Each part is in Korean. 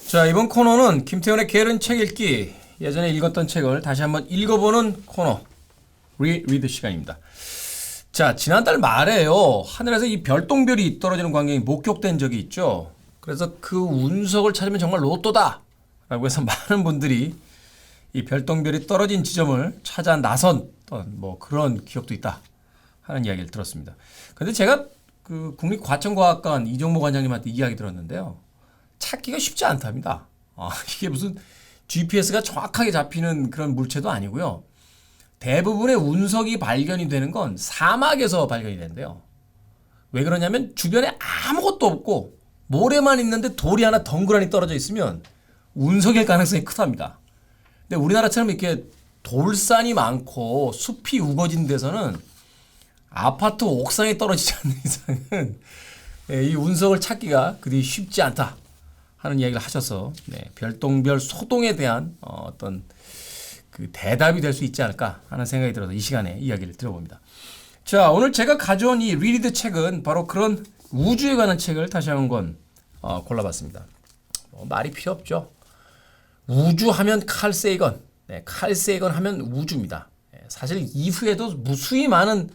자, 이번 코너는 김태훈의 게으른 책 읽기. 예전에 읽었던 책을 다시 한번 읽어보는 코너 리드 시간입니다. 자, 지난달 말에요, 하늘에서 이 별똥별이 떨어지는 광경이 목격된 적이 있죠. 그래서 그 운석을 찾으면 정말 로또다 라고 해서 많은 분들이 이 별똥별이 떨어진 지점을 찾아 나선 뭐 그런 기억도 있다 하는 이야기를 들었습니다. 근데 제가 그 국립과천과학관 이종모 관장님한테 이야기 들었는데요, 찾기가 쉽지 않답니다. 이게 무슨 GPS가 정확하게 잡히는 그런 물체도 아니고요. 대부분의 운석이 발견이 되는 건 사막에서 발견이 된대요. 왜 그러냐면 주변에 아무것도 없고 모래만 있는데 돌이 하나 덩그러니 떨어져 있으면 운석일 가능성이 크답니다. 근데 우리나라처럼 이렇게 돌산이 많고 숲이 우거진 데서는 아파트 옥상에 떨어지지 않는 이상은 이 운석을 찾기가 그리 쉽지 않다 하는 이야기를 하셔서 별똥별 소동에 대한 어떤 그 대답이 될 수 있지 않을까 하는 생각이 들어서 이 시간에 이야기를 들어봅니다. 자, 오늘 제가 가져온 이 리드 책은 바로 그런 우주에 관한 책을 다시 한 권 골라봤습니다. 말이 필요 없죠. 우주 하면 칼 세이건, 칼 세이건 하면 우주입니다. 사실 이후에도 무수히 많은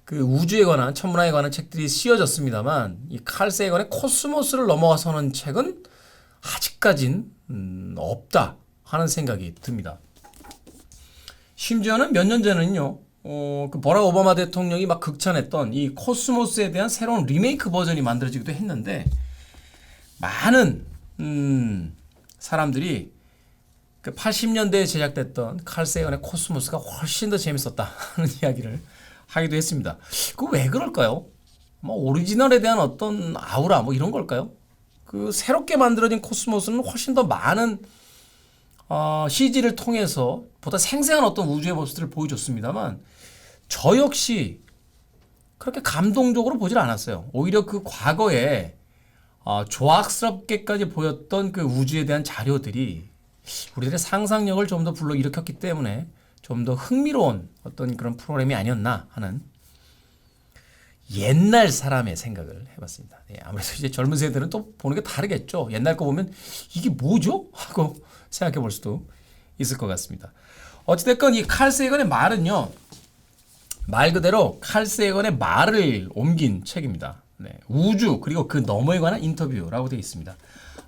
그 우주에 관한, 천문학에 관한 책들이 씌워졌습니다만 이 칼 세이건의 코스모스를 넘어서는 책은 아직까진 없다 하는 생각이 듭니다. 심지어는 몇 년 전에는요, 그 버락 오바마 대통령이 막 극찬했던 이 코스모스에 대한 새로운 리메이크 버전이 만들어지기도 했는데, 많은 사람들이 그 80년대에 제작됐던 칼 세이건의 코스모스가 훨씬 더 재밌었다 하는 이야기를 하기도 했습니다. 그거 왜 그럴까요? 뭐 오리지널에 대한 어떤 아우라 뭐 이런 걸까요? 그 새롭게 만들어진 코스모스는 훨씬 더 많은 CG를 통해서 보다 생생한 어떤 우주의 모습들을 보여줬습니다만, 저 역시 그렇게 감동적으로 보질 않았어요. 오히려 그 과거에 조악스럽게까지 보였던 그 우주에 대한 자료들이 우리들의 상상력을 좀 더 불러일으켰기 때문에 좀 더 흥미로운 어떤 그런 프로그램이 아니었나 하는 옛날 사람의 생각을 해봤습니다. 아무래도 이제 젊은 세대들은 또 보는 게 다르겠죠. 옛날 거 보면 이게 뭐죠? 하고 생각해 볼 수도 있을 것 같습니다. 어찌됐건 이 칼 세이건의 말은요, 말 그대로 칼 세이건의 말을 옮긴 책입니다. 우주 그리고 그 너머에 관한 인터뷰라고 되어 있습니다.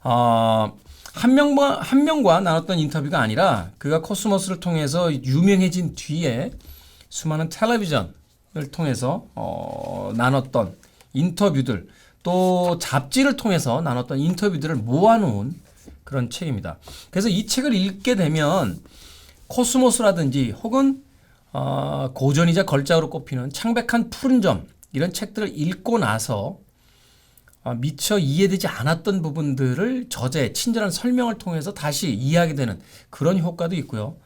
한 명과 나눴던 인터뷰가 아니라 그가 코스모스를 통해서 유명해진 뒤에 수많은 텔레비전을 통해서 나눴던 인터뷰들, 또 잡지를 통해서 나눴던 인터뷰들을 모아놓은 그런 책입니다. 그래서 이 책을 읽게 되면 코스모스라든지 혹은 고전이자 걸작으로 꼽히는 창백한 푸른 점, 이런 책들을 읽고 나서 미처 이해되지 않았던 부분들을 저자의 친절한 설명을 통해서 다시 이해하게 되는 그런 효과도 있고요.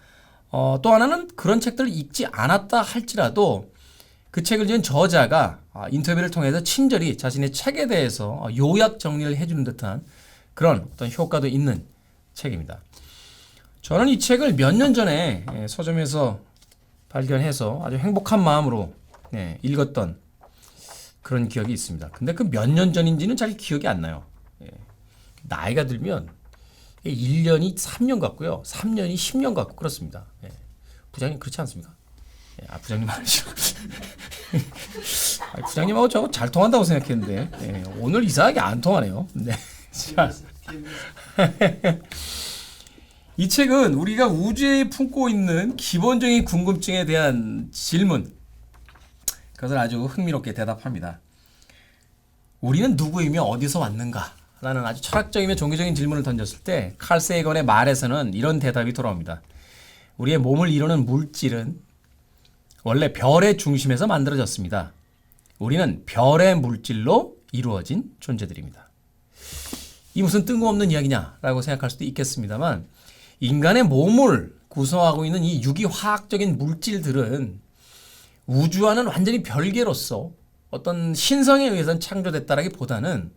또 하나는 그런 책들을 읽지 않았다 할지라도 그 책을 지은 저자가 인터뷰를 통해서 친절히 자신의 책에 대해서 요약 정리를 해주는 듯한 그런 어떤 효과도 있는 책입니다. 저는 이 책을 몇 년 전에 서점에서 발견해서 아주 행복한 마음으로 읽었던 그런 기억이 있습니다. 근데 그 몇 년 전인지는 잘 기억이 안 나요. 나이가 들면 1년이 3년 같고요. 3년이 10년 같고 그렇습니다. 부장님 그렇지 않습니까? 부장님 아니죠. 부장님하고 저하고 잘 통한다고 생각했는데 오늘 이상하게 안 통하네요. 자. 이 책은 우리가 우주에 품고 있는 기본적인 궁금증에 대한 질문, 그것을 아주 흥미롭게 대답합니다. 우리는 누구이며 어디서 왔는가? 라는 아주 철학적이며 종교적인 질문을 던졌을 때 칼 세이건의 말에서는 이런 대답이 돌아옵니다. 우리의 몸을 이루는 물질은 원래 별의 중심에서 만들어졌습니다. 우리는 별의 물질로 이루어진 존재들입니다. 이 무슨 뜬금없는 이야기냐라고 생각할 수도 있겠습니다만, 인간의 몸을 구성하고 있는 이 유기화학적인 물질들은 우주와는 완전히 별개로서 어떤 신성에 의해서 창조됐다라기보다는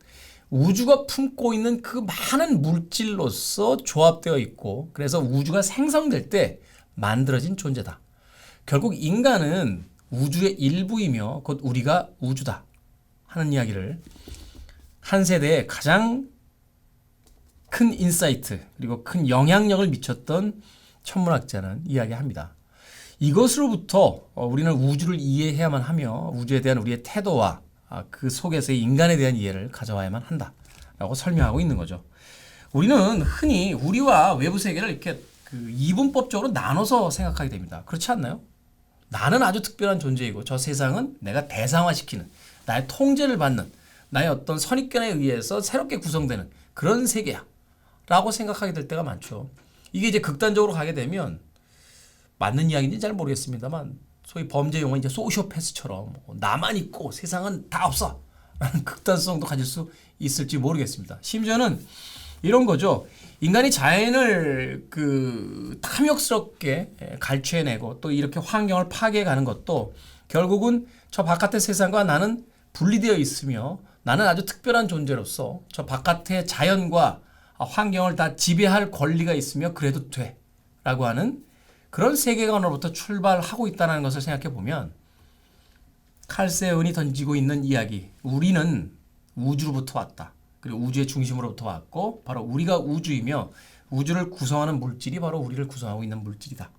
우주가 품고 있는 그 많은 물질로서 조합되어 있고, 그래서 우주가 생성될 때 만들어진 존재다. 결국 인간은 우주의 일부이며 곧 우리가 우주다 하는 이야기를 한 세대에 가장 큰 인사이트 그리고 큰 영향력을 미쳤던 천문학자는 이야기합니다. 이것으로부터 우리는 우주를 이해해야만 하며 우주에 대한 우리의 태도와 그 속에서의 인간에 대한 이해를 가져와야만 한다라고 설명하고 있는 거죠. 우리는 흔히 우리와 외부 세계를 이렇게 이분법적으로 나눠서 생각하게 됩니다. 그렇지 않나요? 나는 아주 특별한 존재이고 저 세상은 내가 대상화시키는 나의 통제를 받는 나의 어떤 선입견에 의해서 새롭게 구성되는 그런 세계야 라고 생각하게 될 때가 많죠. 이게 이제 극단적으로 가게 되면 맞는 이야기인지 잘 모르겠습니다만 소위 범죄 용어 이제 소시오패스처럼 나만 있고 세상은 다 없어 라는 극단성도 가질 수 있을지 모르겠습니다. 심지어는 이런 거죠. 인간이 자연을 탐욕스럽게 갈취해내고 또 이렇게 환경을 파괴해가는 것도 결국은 저 바깥의 세상과 나는 분리되어 있으며 나는 아주 특별한 존재로서 저 바깥의 자연과 환경을 다 지배할 권리가 있으며 그래도 돼 라고 하는 그런 세계관으로부터 출발하고 있다는 것을 생각해 보면 칼 세운이 던지고 있는 이야기 우리는 우주로부터 왔다. 그리고 우주의 중심으로부터 왔고 바로 우리가 우주이며 우주를 구성하는 물질이 바로 우리를 구성하고 있는 물질이다.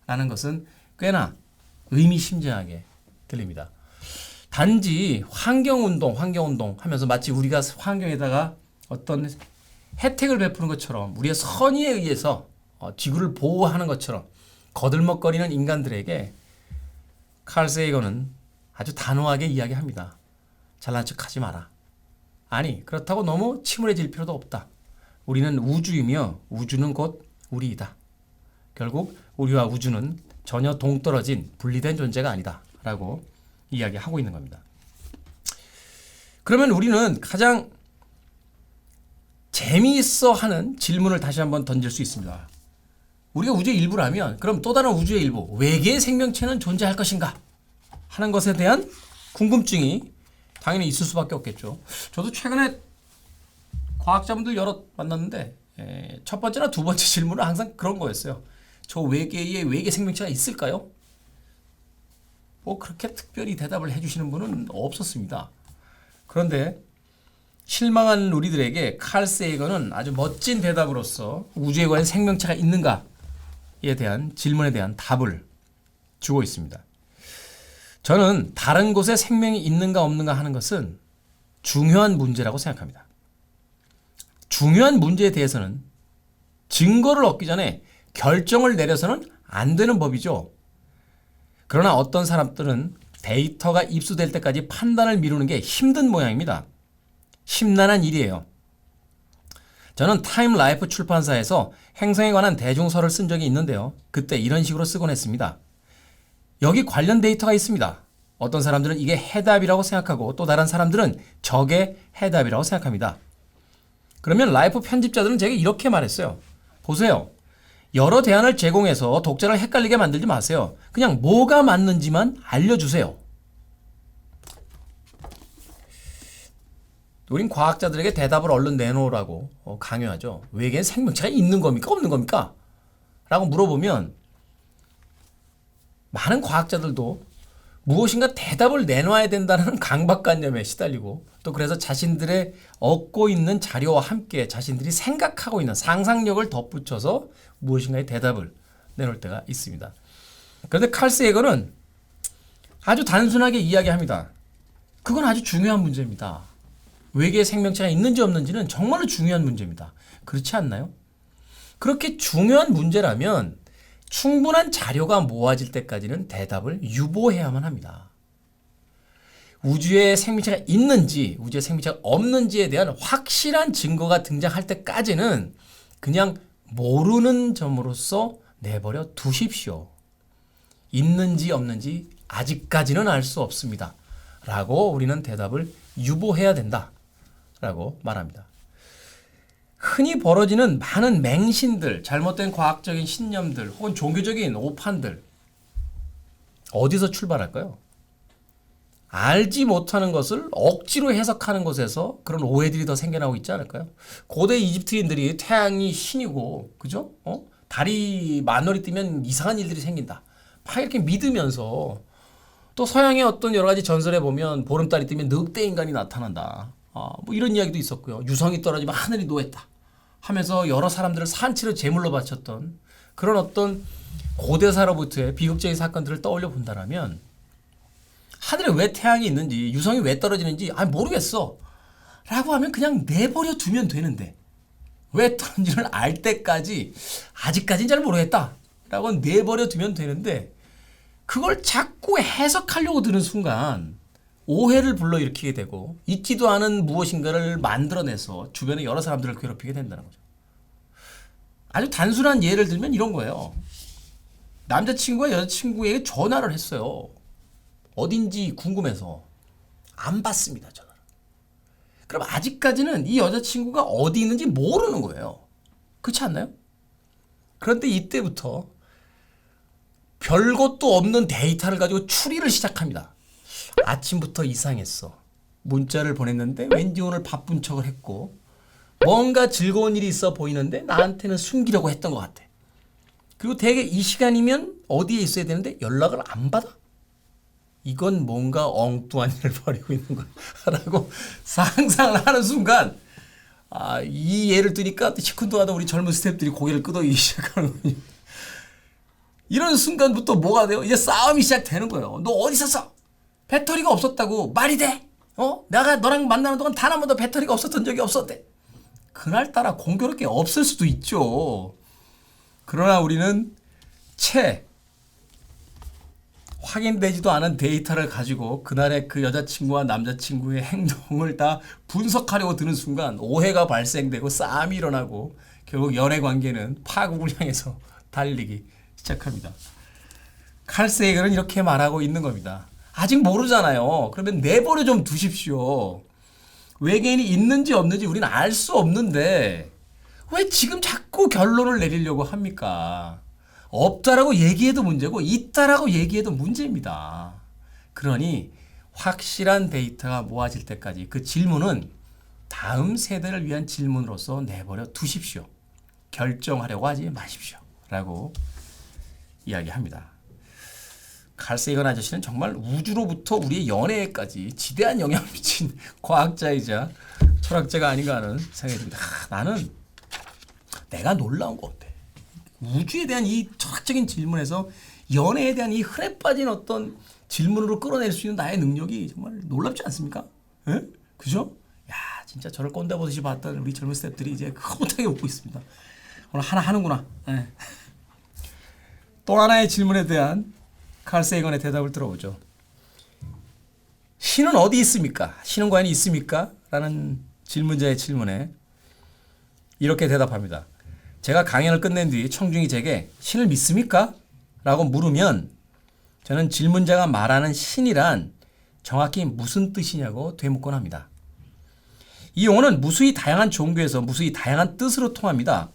라는 것은 꽤나 의미심장하게 들립니다. 단지 환경운동 하면서 마치 우리가 환경에다가 어떤 혜택을 베푸는 것처럼 우리의 선의에 의해서 지구를 보호하는 것처럼 거들먹거리는 인간들에게 칼 세이건은 아주 단호하게 이야기합니다. 잘난 척하지 마라. 아니 그렇다고 너무 침울해질 필요도 없다. 우리는 우주이며 우주는 곧 우리이다. 결국 우리와 우주는 전혀 동떨어진 분리된 존재가 아니다. 라고 이야기하고 있는 겁니다. 그러면 우리는 가장 재미있어 하는 질문을 다시 한번 던질 수 있습니다. 우리가 우주의 일부라면 그럼 또 다른 우주의 일부, 외계의 생명체는 존재할 것인가? 하는 것에 대한 궁금증이 당연히 있을 수밖에 없겠죠. 저도 최근에 과학자분들 여러 만났는데 첫 번째나 두 번째 질문은 항상 그런 거였어요. 저 외계에 외계 생명체가 있을까요? 뭐 그렇게 특별히 대답을 해주시는 분은 없었습니다. 그런데 실망한 우리들에게 칼 세이건은 아주 멋진 대답으로서 우주에 관한 생명체가 있는가에 대한 질문에 대한 답을 주고 있습니다. 저는 다른 곳에 생명이 있는가 없는가 하는 것은 중요한 문제라고 생각합니다. 중요한 문제에 대해서는 증거를 얻기 전에 결정을 내려서는 안 되는 법이죠. 그러나 어떤 사람들은 데이터가 입수될 때까지 판단을 미루는 게 힘든 모양입니다. 심란한 일이에요. 저는 타임 라이프 출판사에서 행성에 관한 대중서를 쓴 적이 있는데요. 그때 이런 식으로 쓰곤 했습니다. 여기 관련 데이터가 있습니다. 어떤 사람들은 이게 해답이라고 생각하고 또 다른 사람들은 저게 해답이라고 생각합니다. 그러면 라이프 편집자들은 제게 이렇게 말했어요. 보세요. 여러 대안을 제공해서 독자를 헷갈리게 만들지 마세요. 그냥 뭐가 맞는지만 알려주세요. 우린 과학자들에게 대답을 얼른 내놓으라고 강요하죠. 외계엔 생명체가 있는 겁니까? 없는 겁니까? 라고 물어보면 많은 과학자들도 무엇인가 대답을 내놔야 된다는 강박관념에 시달리고 또 그래서 자신들의 얻고 있는 자료와 함께 자신들이 생각하고 있는 상상력을 덧붙여서 무엇인가의 대답을 내놓을 때가 있습니다. 그런데 칼 세이건은 아주 단순하게 이야기합니다. 그건 아주 중요한 문제입니다. 외계의 생명체가 있는지 없는지는 정말로 중요한 문제입니다. 그렇지 않나요? 그렇게 중요한 문제라면 충분한 자료가 모아질 때까지는 대답을 유보해야만 합니다. 우주에 생명체가 있는지 우주에 생명체가 없는지에 대한 확실한 증거가 등장할 때까지는 그냥 모르는 점으로서 내버려 두십시오. 있는지 없는지 아직까지는 알 수 없습니다. 라고 우리는 대답을 유보해야 된다. 라고 말합니다. 흔히 벌어지는 많은 맹신들, 잘못된 과학적인 신념들, 혹은 종교적인 오판들 어디서 출발할까요? 알지 못하는 것을 억지로 해석하는 것에서 그런 오해들이 더 생겨나고 있지 않을까요? 고대 이집트인들이 태양이 신이고, 그죠? 달이 만월이 뜨면 이상한 일들이 생긴다. 막 이렇게 믿으면서 또 서양의 어떤 여러 가지 전설에 보면 보름달이 뜨면 늑대 인간이 나타난다. 뭐 이런 이야기도 있었고요. 유성이 떨어지면 하늘이 노했다 하면서 여러 사람들을 산치로 제물로 바쳤던 그런 어떤 고대사로부터의 비극적인 사건들을 떠올려 본다라면 하늘에 왜 태양이 있는지 유성이 왜 떨어지는지 모르겠어 라고 하면 그냥 내버려 두면 되는데 왜 떨어지는지를 알 때까지 아직까지는 잘 모르겠다 라고 내버려 두면 되는데 그걸 자꾸 해석하려고 드는 순간 오해를 불러일으키게 되고 있지도 않은 무엇인가를 만들어내서 주변에 여러 사람들을 괴롭히게 된다는 거죠. 아주 단순한 예를 들면 이런 거예요. 남자친구가 여자친구에게 전화를 했어요. 어딘지 궁금해서 안 받습니다, 전화를. 그럼 아직까지는 이 여자친구가 어디 있는지 모르는 거예요. 그렇지 않나요? 그런데 이때부터 별것도 없는 데이터를 가지고 추리를 시작합니다. 아침부터 이상했어. 문자를 보냈는데 왠지 오늘 바쁜 척을 했고 뭔가 즐거운 일이 있어 보이는데 나한테는 숨기려고 했던 것 같아. 그리고 대개 이 시간이면 어디에 있어야 되는데 연락을 안 받아? 이건 뭔가 엉뚱한 일을 벌이고 있는 거야 라고 상상을 하는 순간 이 예를 들으니까 시큰둥하던 우리 젊은 스태프들이 고개를 끄덕이기 시작하는군요. 이런 순간부터 뭐가 돼요? 이제 싸움이 시작되는 거예요. 너 어디 있었어? 배터리가 없었다고 말이 돼? 내가 너랑 만나는 동안 단 한 번도 배터리가 없었던 적이 없었대. 그날따라 공교롭게 없을 수도 있죠. 그러나 우리는 확인되지도 않은 데이터를 가지고 그날의 그 여자친구와 남자친구의 행동을 다 분석하려고 드는 순간 오해가 발생되고 싸움이 일어나고 결국 연애 관계는 파국을 향해서 달리기 시작합니다. 칼 세이건은 이렇게 말하고 있는 겁니다. 아직 모르잖아요. 그러면 내버려 좀 두십시오. 외계인이 있는지 없는지 우리는 알 수 없는데 왜 지금 자꾸 결론을 내리려고 합니까? 없다라고 얘기해도 문제고 있다라고 얘기해도 문제입니다. 그러니 확실한 데이터가 모아질 때까지 그 질문은 다음 세대를 위한 질문으로서 내버려 두십시오. 결정하려고 하지 마십시오. 라고 이야기합니다. 칼 세이건 아저씨는 정말 우주로부터 우리의 연애에까지 지대한 영향을 미친 과학자이자 철학자가 아닌가 하는 생각이 듭니다. 나는 내가 놀라운 것 같아. 우주에 대한 이 철학적인 질문에서 연애에 대한 이 흔해 빠진 어떤 질문으로 끌어낼 수 있는 나의 능력이 정말 놀랍지 않습니까? 에? 그죠? 야, 진짜 저를 꼰대 보듯이 봤던 우리 젊은 스태프들이 이제 흐뭇하게 웃고 있습니다. 오늘 하나 하는구나. 에. 또 하나의 질문에 대한 칼 세이건의 대답을 들어보죠. 신은 어디 있습니까? 신은 과연 있습니까? 라는 질문자의 질문에 이렇게 대답합니다. 제가 강연을 끝낸 뒤 청중이 제게 신을 믿습니까? 라고 물으면 저는 질문자가 말하는 신이란 정확히 무슨 뜻이냐고 되묻곤 합니다. 이 용어는 무수히 다양한 종교에서 무수히 다양한 뜻으로 통합니다.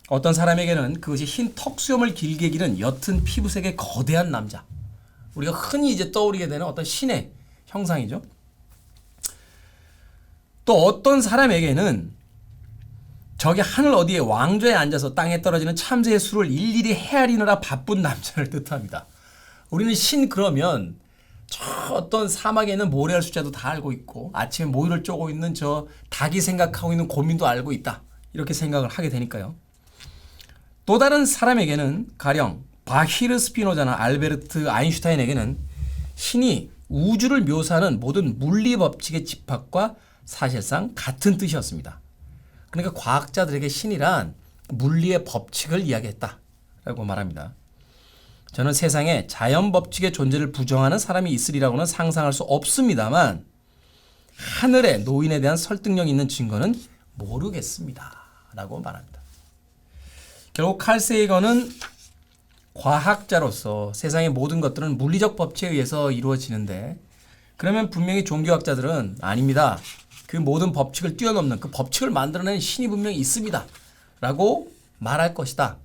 어떤 사람에게는 그것이 흰 턱수염을 길게 기른 옅은 피부색의 거대한 남자. 우리가 흔히 이제 떠오르게 되는 어떤 신의 형상이죠. 또 어떤 사람에게는 저기 하늘 어디에 왕좌에 앉아서 땅에 떨어지는 참새의 수를 일일이 헤아리느라 바쁜 남자를 뜻합니다. 우리는 신 그러면 저 어떤 사막에 있는 모래알 숫자도 다 알고 있고 아침에 모유를 쪼고 있는 저 닭이 생각하고 있는 고민도 알고 있다. 이렇게 생각을 하게 되니까요. 또 다른 사람에게는 가령 바히르 스피노자나 알베르트 아인슈타인에게는 신이 우주를 묘사하는 모든 물리 법칙의 집합과 사실상 같은 뜻이었습니다. 그러니까 과학자들에게 신이란 물리의 법칙을 이야기했다라고 말합니다. 저는 세상에 자연 법칙의 존재를 부정하는 사람이 있으리라고는 상상할 수 없습니다만 하늘의 노인에 대한 설득력 있는 증거는 모르겠습니다. 라고 말합니다. 결국 칼 세이건은 과학자로서 세상의 모든 것들은 물리적 법칙에 의해서 이루어지는데 그러면 분명히 종교학자들은 아닙니다. 그 모든 법칙을 뛰어넘는 그 법칙을 만들어낸 신이 분명히 있습니다. 라고 말할 것이다.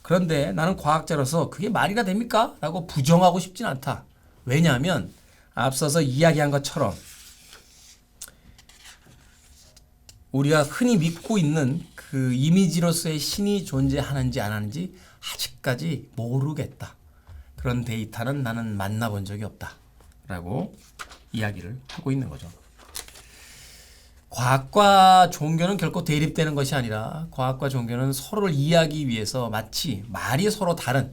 그런데 나는 과학자로서 그게 말이나 됩니까? 라고 부정하고 싶진 않다. 왜냐하면 앞서서 이야기한 것처럼 우리가 흔히 믿고 있는 그 이미지로서의 신이 존재하는지 안 하는지 아직까지 모르겠다. 그런 데이터는 나는 만나본 적이 없다. 라고 이야기를 하고 있는 거죠. 과학과 종교는 결코 대립되는 것이 아니라 과학과 종교는 서로를 이해하기 위해서 마치 말이 서로 다른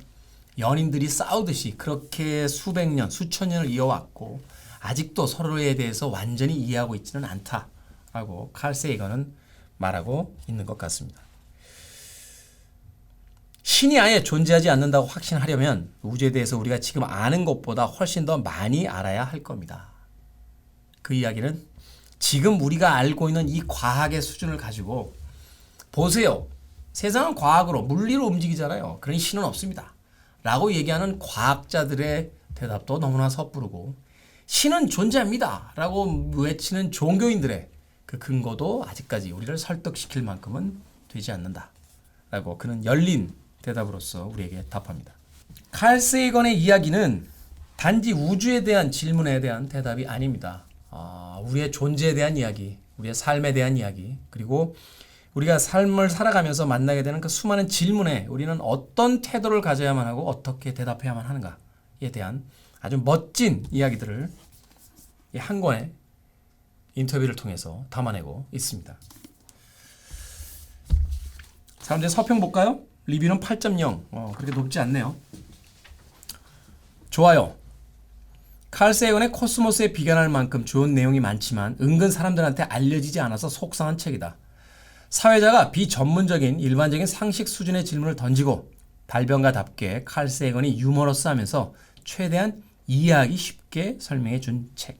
연인들이 싸우듯이 그렇게 수백 년, 수천 년을 이어왔고 아직도 서로에 대해서 완전히 이해하고 있지는 않다라고 칼 세이건은 말하고 있는 것 같습니다. 신이 아예 존재하지 않는다고 확신하려면 우주에 대해서 우리가 지금 아는 것보다 훨씬 더 많이 알아야 할 겁니다. 그 이야기는 지금 우리가 알고 있는 이 과학의 수준을 가지고 보세요. 세상은 과학으로 물리로 움직이잖아요. 그러니 신은 없습니다. 라고 얘기하는 과학자들의 대답도 너무나 섣부르고 신은 존재합니다. 라고 외치는 종교인들의 그 근거도 아직까지 우리를 설득시킬 만큼은 되지 않는다. 라고 그는 열린 대답으로서 우리에게 답합니다. 칼 세이건의 이야기는 단지 우주에 대한 질문에 대한 대답이 아닙니다. 우리의 존재에 대한 이야기, 우리의 삶에 대한 이야기, 그리고 우리가 삶을 살아가면서 만나게 되는 그 수많은 질문에 우리는 어떤 태도를 가져야만 하고 어떻게 대답해야만 하는가에 대한 아주 멋진 이야기들을 이 한 권의 인터뷰를 통해서 담아내고 있습니다. 자, 이제 서평 볼까요? 리뷰는 8.0. 그렇게 높지 않네요. 좋아요. 칼 세이건의 코스모스에 비견할 만큼 좋은 내용이 많지만 은근 사람들한테 알려지지 않아서 속상한 책이다. 사회자가 비전문적인 일반적인 상식 수준의 질문을 던지고 발명가답게 칼 세이건이 유머러스하면서 최대한 이해하기 쉽게 설명해 준 책.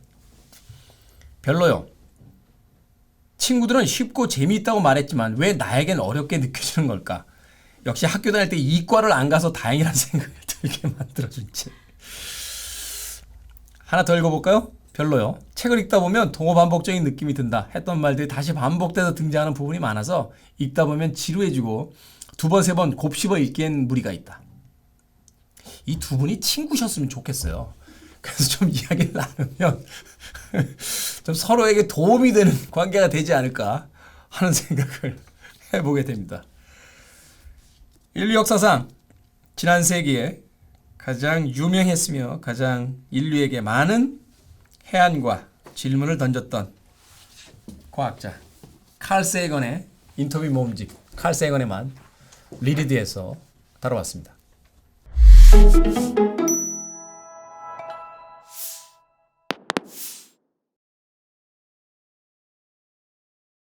별로요. 친구들은 쉽고 재미있다고 말했지만 왜 나에겐 어렵게 느껴지는 걸까? 역시 학교 다닐 때 이과를 안 가서 다행이라는 생각을 들게 만들어준 책. 하나 더 읽어볼까요? 별로요. 책을 읽다 보면 동호 반복적인 느낌이 든다. 했던 말들이 다시 반복돼서 등장하는 부분이 많아서 읽다 보면 지루해지고 두 번, 세 번 곱씹어 읽기엔 무리가 있다. 이 두 분이 친구셨으면 좋겠어요. 그래서 좀 이야기를 나누면 좀 서로에게 도움이 되는 관계가 되지 않을까 하는 생각을 해보게 됩니다. 인류 역사상 지난 세기에 가장 유명했으며 가장 인류에게 많은 해안과 질문을 던졌던 과학자 칼 세이건의 인터뷰 모음집 칼 세이건의 만 리리드에서 다뤄왔습니다.